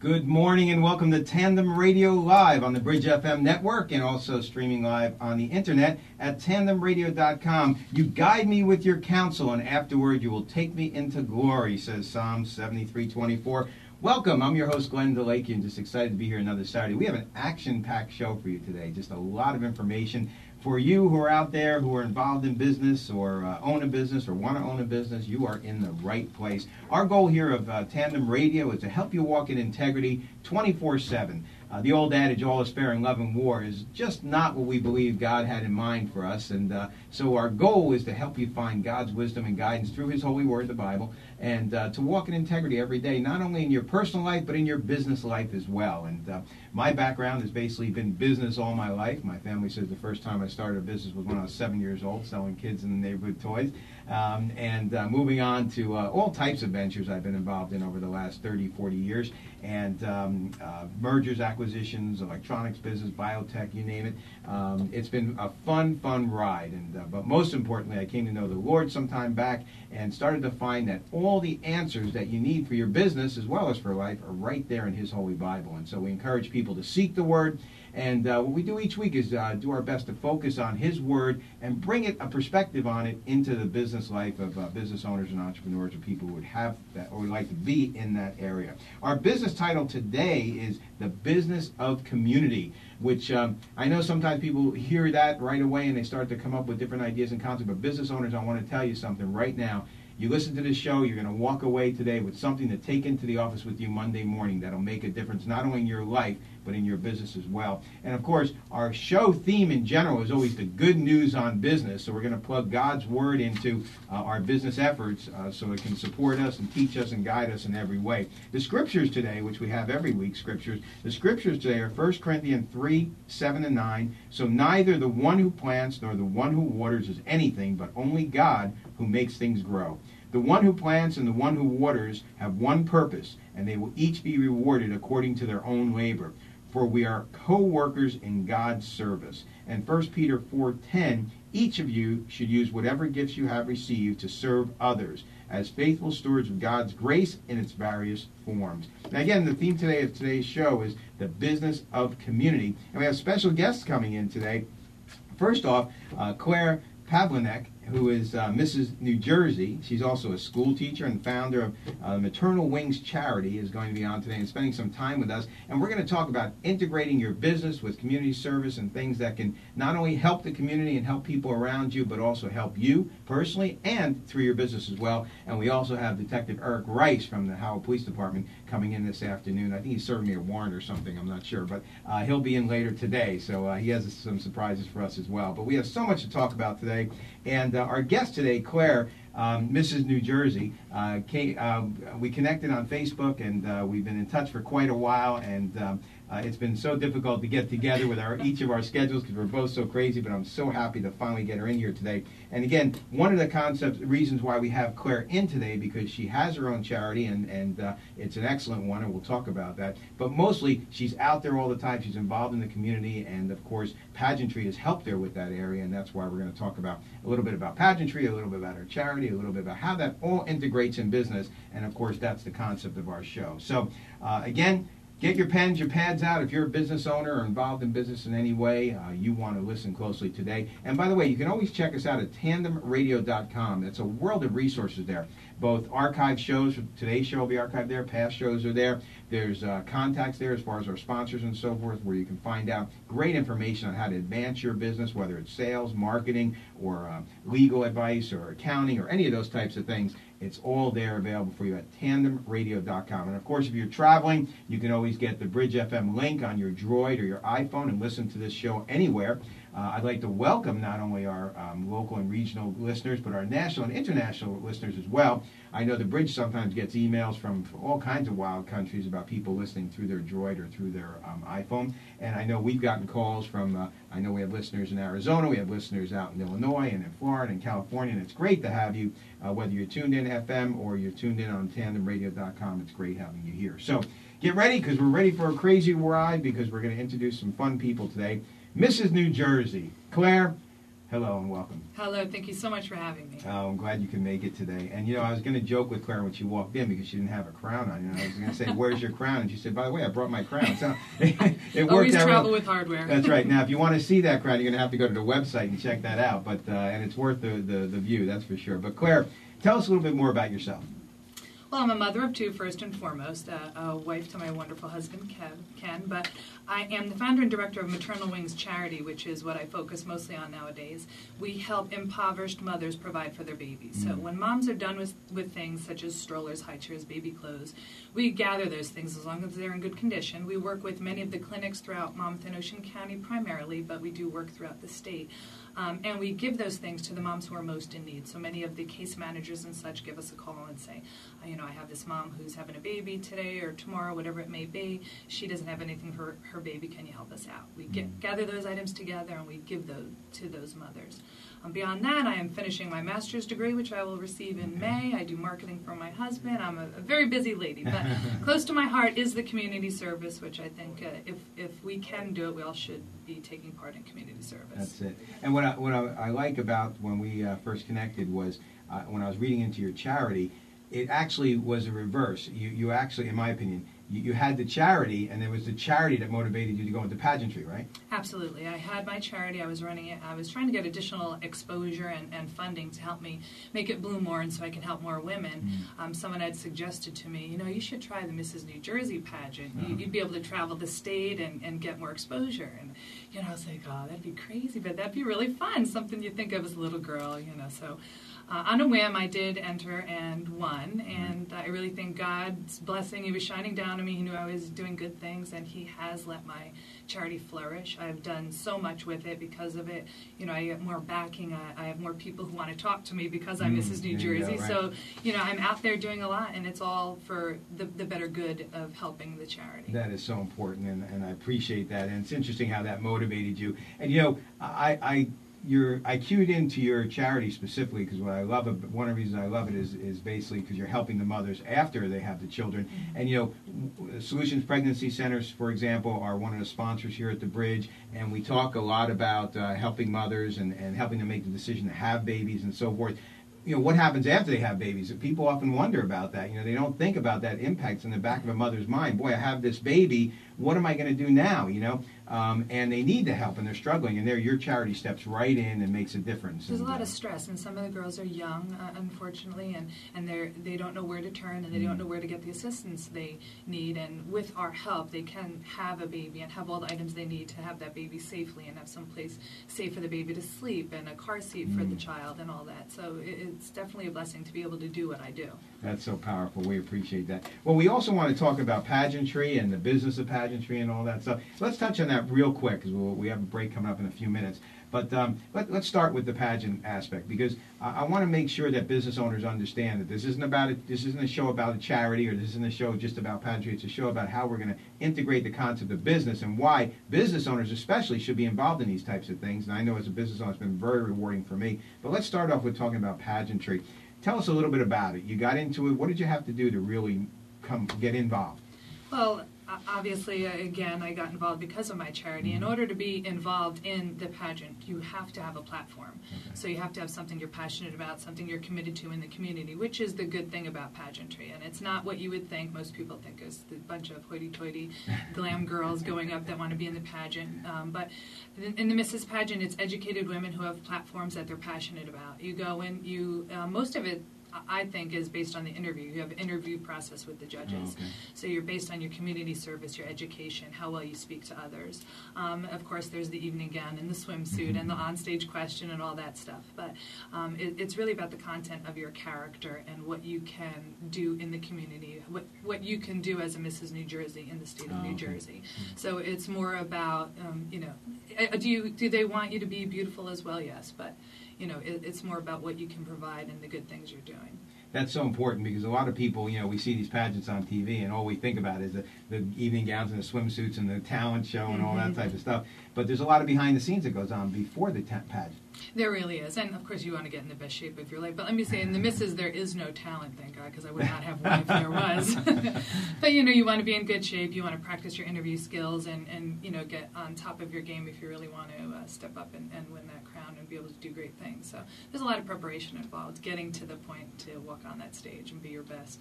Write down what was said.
Good morning and welcome to Tandem Radio Live on the Bridge FM network and also streaming live on the internet at tandemradio.com. You guide me with your counsel and afterward you will take me into glory, says Psalm 73:24. Welcome, I'm your host Glenn DeLakey and just excited to be here another Saturday. We have an action-packed show for you today, just a lot of information. For you who are out there who are involved in business or own a business or want to own a business, you are in the right place. Our goal here of Tandem Radio is to help you walk in integrity 24/7. The old adage, all is fair in love and war, is just not what we believe God had in mind for us. And so our goal is to help you find God's wisdom and guidance through His holy word, the Bible, and to walk in integrity every day, not only in your personal life, but in your business life as well. And my background has basically been business all my life. My family says the first time I started a business was when I was 7 years old, selling kids in the neighborhood toys. Moving on to all types of ventures I've been involved in over the last 30, 40 years. And mergers, acquisitions, electronics business, biotech, you name it. It's been a fun ride. But most importantly, I came to know the Lord some time back and started to find that all the answers that you need for your business as well as for life are right there in His Holy Bible. And so we encourage people to seek the Word. And what we do each week is do our best to focus on His Word and bring a perspective on it into the business life of business owners and entrepreneurs or people who would have that or would like to be in that area. Our business title today is The Business of Community, which I know sometimes people hear that right away and they start to come up with different ideas and concepts. But business owners, I want to tell you something right now. You listen to this show, you're going to walk away today with something to take into the office with you Monday morning that'll make a difference not only in your life, but in your business as well. And of course, our show theme in general is always the good news on business. So we're going to plug God's Word into our business efforts so it can support us and teach us and guide us in every way. The scriptures today, which we have every week, the scriptures today are 1 Corinthians 3:7-9. So neither the one who plants nor the one who waters is anything, but only God who makes things grow. The one who plants and the one who waters have one purpose, and they will each be rewarded according to their own labor. For we are co-workers in God's service. And 1 Peter 4:10, each of you should use whatever gifts you have received to serve others as faithful stewards of God's grace in its various forms. Now again, the theme today of today's show is the business of community. And we have special guests coming in today. First off, Claire Pavlinec, who is Mrs. New Jersey. She's also a school teacher and founder of Maternal Wings charity, is going to be on today and spending some time with us. And we're going to talk about integrating your business with community service and things that can not only help the community and help people around you, but also help you personally and through your business as well. And we also have Detective Eric Rice from the Howell Police Department coming in this afternoon. I think he's serving me a warrant or something, I'm not sure, but he'll be in later today. So he has some surprises for us as well. But we have so much to talk about today. And our guest today, Claire, Mrs. New Jersey, we connected on Facebook, and we've been in touch for quite a while, and it's been so difficult to get together with each of our schedules because we're both so crazy, but I'm so happy to finally get her in here today. And again, one of the reasons why we have Claire in today, because she has her own charity, and it's an excellent one, and we'll talk about that. But mostly, she's out there all the time. She's involved in the community, and of course, pageantry has helped her with that area, and that's why we're going to talk about a little bit about pageantry, a little bit about her charity, a little bit about how that all integrates in business, and of course, that's the concept of our show. So, again, get your pens, your pads out. If you're a business owner or involved in business in any way, you want to listen closely today. And by the way, you can always check us out at tandemradio.com. It's a world of resources there. Both archived shows, today's show will be archived there, past shows are there. There's contacts there as far as our sponsors and so forth, where you can find out great information on how to advance your business, whether it's sales, marketing, or legal advice, or accounting, or any of those types of things. It's all there available for you at tandemradio.com. And of course, if you're traveling, you can always get the Bridge FM link on your Droid or your iPhone and listen to this show anywhere. I'd like to welcome not only our local and regional listeners, but our national and international listeners as well. I know the Bridge sometimes gets emails from all kinds of wild countries about people listening through their Droid or through their iPhone. And I know we've gotten calls from, I know we have listeners in Arizona, we have listeners out in Illinois and in Florida and California, and it's great to have you, whether you're tuned in FM or you're tuned in on tandemradio.com. It's great having you here. So get ready, because we're ready for a crazy ride, because we're going to introduce some fun people today. Mrs. New Jersey, Claire, Hello and welcome. Hello, thank you so much for having me. Oh, I'm glad you can make it today. And I was going to joke with Claire when she walked in because she didn't have a crown on. I was going to say, "Where's your crown?" And she said, "By the way, I brought my crown." So it worked Always out. travel with hardware. That's right. Now, if you want to see that crown, you're going to have to go to the website and check that out. But and it's worth the view, that's for sure. But Claire, tell us a little bit more about yourself. Well, I'm a mother of two, first and foremost, a wife to my wonderful husband, Ken, but I am the founder and director of Maternal Wings charity, which is what I focus mostly on nowadays. We help impoverished mothers provide for their babies. So when moms are done with things such as strollers, high chairs, baby clothes, we gather those things as long as they're in good condition. We work with many of the clinics throughout Monmouth and Ocean County primarily, but we do work throughout the state. And we give those things to the moms who are most in need. So many of the case managers and such give us a call and say, I have this mom who's having a baby today or tomorrow, whatever it may be. She doesn't have anything for her baby. Can you help us out? We gather those items together and we give those to those mothers. Beyond that, I am finishing my master's degree, which I will receive in May. I do marketing for my husband. I'm a very busy lady, but close to my heart is the community service, which I think if we can do it, we all should be taking part in community service. That's it. And what I like about when we first connected was when I was reading into your charity, it actually was a reverse. You actually, in my opinion, you had the charity, and it was the charity that motivated you to go into pageantry, right? Absolutely. I had my charity. I was running it. I was trying to get additional exposure and funding to help me make it bloom more and so I can help more women. Someone had suggested to me, you should try the Mrs. New Jersey pageant. You'd be able to travel the state and get more exposure. And, I was like, oh, that'd be crazy, but that'd be really fun, something you think of as a little girl, so... on a whim, I did enter and won, and I really think God's blessing, He was shining down on me. He knew I was doing good things, and He has let my charity flourish. I've done so much with it because of it. I get more backing. I have more people who want to talk to me because I'm Mrs. New Jersey. Right. So, I'm out there doing a lot, and it's all for the better good of helping the charity. That is so important, and I appreciate that. And it's interesting how that motivated you. And, I cued into your charity specifically because what I love, one of the reasons I love it is basically because you're helping the mothers after they have the children. And Solutions Pregnancy Centers, for example, are one of the sponsors here at the Bridge, and we talk a lot about helping mothers and helping them make the decision to have babies and so forth. What happens after they have babies? People often wonder about that. They don't think about that impact in the back of a mother's mind. Boy, I have this baby. What am I going to do now? And they need the help, and they're struggling. And your charity steps right in and makes a difference. There's a lot of stress, and some of the girls are young, unfortunately, and they don't know where to turn, and they don't know where to get the assistance they need. And with our help, they can have a baby and have all the items they need to have that baby safely and have some place safe for the baby to sleep and a car seat for the child and all that. So it's definitely a blessing to be able to do what I do. That's so powerful. We appreciate that. Well, we also want to talk about pageantry and the business of pageantry and all that stuff. Let's touch on that real quick because we have a break coming up in a few minutes. But let's start with the pageant aspect because I want to make sure that business owners understand that this isn't a show about a charity or this isn't a show just about pageantry. It's a show about how we're going to integrate the concept of business and why business owners especially should be involved in these types of things. And I know as a business owner it's been very rewarding for me. But let's start off with talking about pageantry. Tell us a little bit about it. You got into it. What did you have to do to really get involved? Well, obviously, again, I got involved because of my charity. In order to be involved in the pageant, you have to have a platform. Okay. So you have to have something you're passionate about, something you're committed to in the community, which is the good thing about pageantry. And it's not what you would think. Most people think is the bunch of hoity-toity glam girls going up that want to be in the pageant. But in the Mrs. Pageant, it's educated women who have platforms that they're passionate about. You go in, most of it, I think, is based on the interview. You have an interview process with the judges. Oh, okay. So you're based on your community service, your education, how well you speak to others. Of course, there's the evening gown and the swimsuit and the onstage question and all that stuff. But it's really about the content of your character and what you can do in the community, what you can do as a Mrs. New Jersey in the state of New Jersey. So it's more about, do they want you to be beautiful as well? Yes, but it's more about what you can provide and the good things you're doing. That's so important because a lot of people, we see these pageants on TV and all we think about is the evening gowns and the swimsuits and the talent show and all that type of stuff. But there's a lot of behind the scenes that goes on before the pageant. There really is, and of course you want to get in the best shape of your life. But let me say, in the misses, there is no talent, thank God, because I would not have one if there was. But you want to be in good shape. You want to practice your interview skills, and get on top of your game if you really want to step up and win that crown and be able to do great things. So there's a lot of preparation involved, getting to the point to walk on that stage and be your best.